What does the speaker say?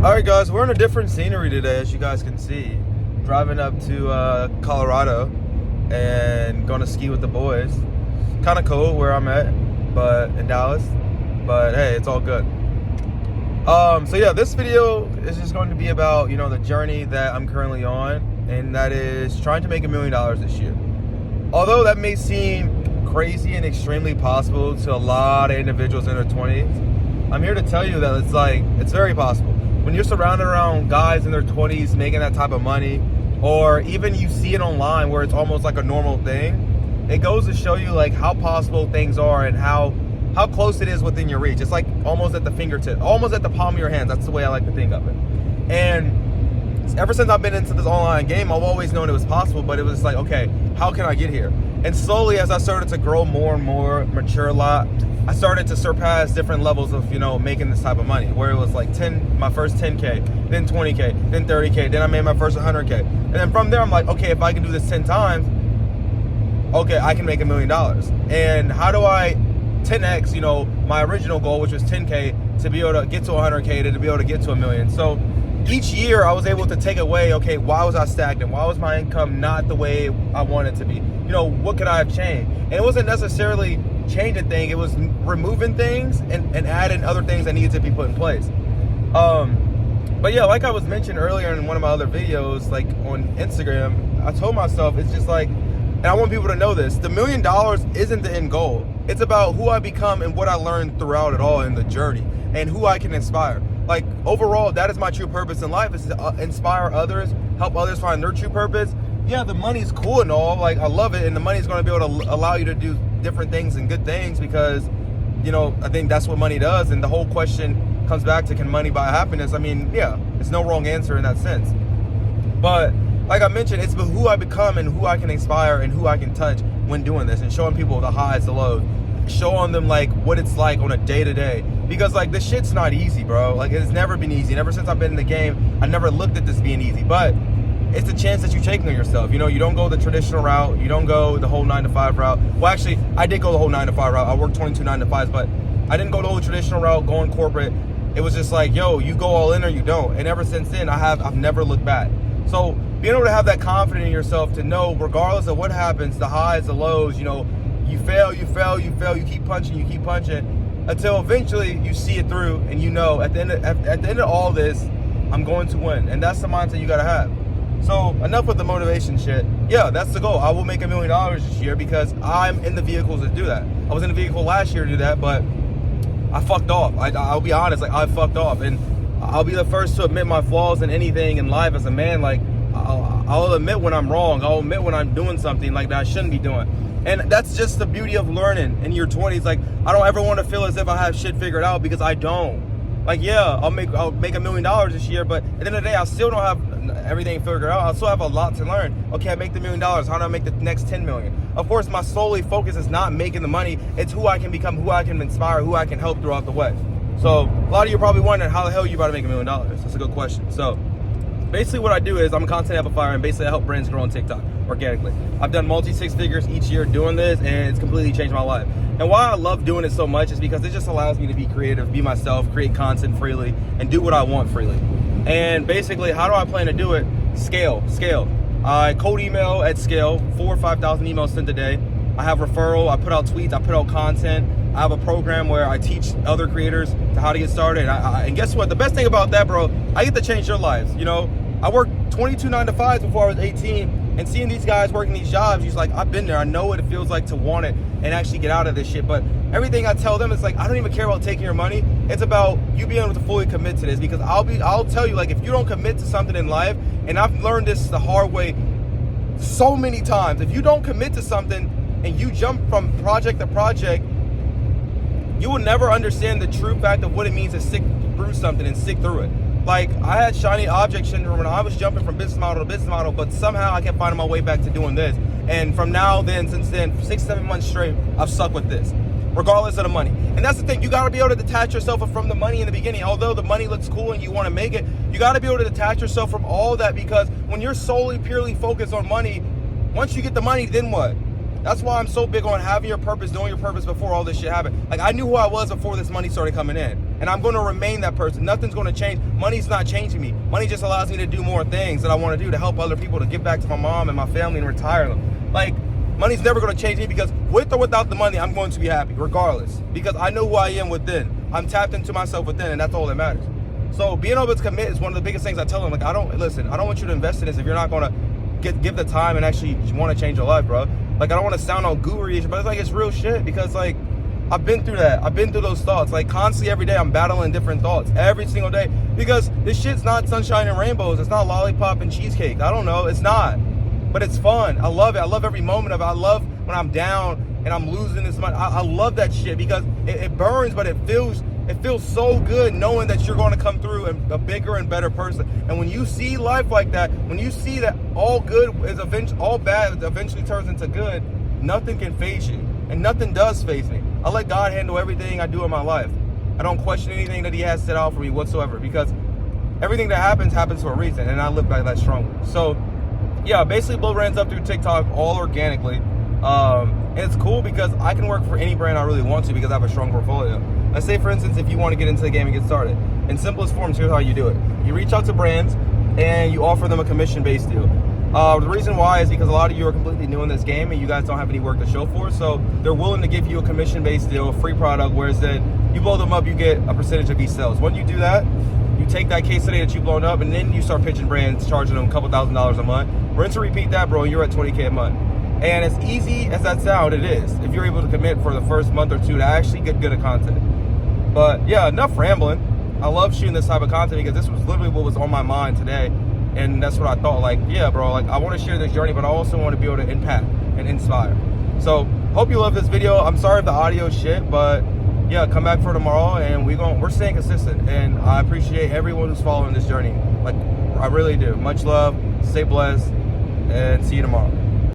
All right, guys, we're in a different scenery today, as you guys can see. Driving up to Colorado and going to ski with the boys. Kind of cold where I'm at, but in Dallas. But hey, it's all good. So yeah, this video is just going to be about, the journey that I'm currently on, and that is trying to make $1 million this year. Although that may seem crazy and extremely possible to a lot of individuals in their 20s, I'm here to tell you that it's very possible. When you're surrounded around guys in their 20s making that type of money, or even you see it online where it's almost like a normal thing, it goes to show you like how possible things are and how close it is within your reach. It's like almost at the fingertip, almost at the palm of your hands. That's the way I like to think of it. And ever since I've been into this online game, I've always known it was possible, but it was like, okay, how can I get here? And slowly, as I started to grow more and more, mature a lot, I started to surpass different levels of, making this type of money, where it was like my first 10K, then 20K, then 30K, then I made my first 100K. And then from there, I'm like, okay, if I can do this 10 times, okay, I can make $1 million. And how do I 10X, my original goal, which was 10K, to be able to get to 100K, to be able to get to $1 million. So each year I was able to take away, okay, why was I stagnant? Why was my income not the way I wanted it to be? What could I have changed? And it wasn't necessarily changing things, it was removing things and adding other things that needed to be put in place. But yeah, like I was mentioned earlier in one of my other videos, like on Instagram, I told myself, it's just like, and I want people to know this, the $1 million isn't the end goal. It's about who I become and what I learned throughout it all in the journey and who I can inspire. Like overall, that is my true purpose in life, is to inspire others, help others find their true purpose. Yeah, the money's cool and all, like I love it, and the money's going to be able to allow you to do different things and good things because, I think that's what money does. And the whole question comes back to, can money buy happiness? I mean, yeah, there's no wrong answer in that sense. But like I mentioned, it's who I become and who I can inspire and who I can touch when doing this, and showing people the highs, the lows, showing them like what it's like on a day-to-day. Because like this shit's not easy, bro. Like it's never been easy. And ever since I've been in the game, I never looked at this being easy. But it's a chance that you're taking on yourself. You don't go the traditional route. You don't go the whole 9-to-5 route. Well, actually, I did go the whole 9-to-5 route. I worked 22 9-to-5s, but I didn't go the whole traditional route, going corporate. It was just like, yo, you go all in or you don't. And ever since then, I've never looked back. So being able to have that confidence in yourself to know, regardless of what happens, the highs, the lows, you fail, you keep punching until eventually you see it through, and at the end of all this, I'm going to win. And that's the mindset you gotta have. So enough with the motivation shit. Yeah, that's the goal. I will make $1 million this year because I'm in the vehicles to do that. I was in the vehicle last year to do that, but I fucked off. I'll be honest, like I fucked off, and I'll be the first to admit my flaws in anything in life as a man. Like I'll admit when I'm wrong. I'll admit when I'm doing something like that I shouldn't be doing. And that's just the beauty of learning in your 20s. Like I don't ever want to feel as if I have shit figured out, because I don't. Like, yeah, I'll make $1 million this year, but at the end of the day, I still don't have everything figured out. I still have a lot to learn. Okay, I make the $1 million. How do I make the next 10 million? Of course, my solely focus is not making the money. It's who I can become, who I can inspire, who I can help throughout the way. So a lot of you are probably wondering, how the hell are you about to make $1 million? That's a good question. So basically what I do is I'm a content amplifier, and basically I help brands grow on TikTok organically. I've done multi-six figures each year doing this, and it's completely changed my life. And why I love doing it so much is because it just allows me to be creative, be myself, create content freely, and do what I want freely. And basically, how do I plan to do it? Scale. I cold email at scale, 4,000 or 5,000 emails sent a day. I have referral, I put out tweets, I put out content. I have a program where I teach other creators to how to get started. And guess what? The best thing about that, bro, I get to change their lives. I worked 22 9-to-5s before I was 18, and seeing these guys working these jobs, he's like, I've been there. I know what it feels like to want it and actually get out of this shit. But everything I tell them is like, I don't even care about taking your money. It's about you being able to fully commit to this, because I'll tell you, like, if you don't commit to something in life, and I've learned this the hard way so many times, if you don't commit to something and you jump from project to project, you will never understand the true fact of what it means to stick through something and stick through it. Like, I had shiny object syndrome when I was jumping from business model to business model, but somehow I kept finding my way back to doing this. And from since then, 6-7 months straight, I've stuck with this, regardless of the money. And that's the thing, you gotta be able to detach yourself from the money in the beginning. Although the money looks cool and you wanna make it, you gotta be able to detach yourself from all that, because when you're solely, purely focused on money, once you get the money, then what? That's why I'm so big on having your purpose, knowing your purpose before all this shit happened. Like, I knew who I was before this money started coming in. and I'm going to remain that person. Nothing's going to change. Money's not changing me. Money just allows me to do more things that I want to do to help other people, to give back to my mom and my family and retire them. Like, money's never going to change me, because with or without the money, I'm going to be happy regardless, because I know who I am within. I'm tapped into myself within, and that's all that matters. So being able to commit is one of the biggest things I tell them. Like, I don't want you to invest in this if you're not going to give the time and actually want to change your life, bro. Like, I don't want to sound all guru-ish, but it's like, it's real shit, because like, I've been through that. I've been through those thoughts. Like, constantly every day I'm battling different thoughts every single day, because this shit's not sunshine and rainbows. It's not lollipop and cheesecake. I don't know. It's not. But it's fun. I love it. I love every moment of it. I love when I'm down and I'm losing this money. I love that shit, because it burns, but it feels so good knowing that you're going to come through and a bigger and better person. And when you see life like that, when you see that all good is eventually, all bad eventually turns into good, nothing can faze you, and nothing does faze me. I let God handle everything I do in my life. I don't question anything that He has set out for me whatsoever, because everything that happens for a reason, and I live by that strongly. So yeah, basically blow brands up through TikTok all organically. And it's cool because I can work for any brand I really want to, because I have a strong portfolio. Let's say, for instance, if you want to get into the game and get started, in simplest forms, here's how you do it. You reach out to brands and you offer them a commission-based deal. The reason why is because a lot of you are completely new in this game and you guys don't have any work to show for it, so they're willing to give you a commission-based deal, a free product, whereas then you blow them up, you get a percentage of each sales. When you do that, you take that case study that you've blown up, and then you start pitching brands, charging them a couple $1,000s a month. Rinse and repeat that, bro, you're at $20K a month. And as easy as that sounds, it is, if you're able to commit for the first month or two to actually get good at content. But yeah, enough rambling. I love shooting this type of content because this was literally what was on my mind today. And that's what I thought, like, yeah, bro, like, I want to share this journey, but I also want to be able to impact and inspire. So hope you love this video. I'm sorry if the audio shit, but yeah, come back for tomorrow, and we're staying consistent. And I appreciate everyone who's following this journey. Like, I really do. Much love, stay blessed, and see you tomorrow.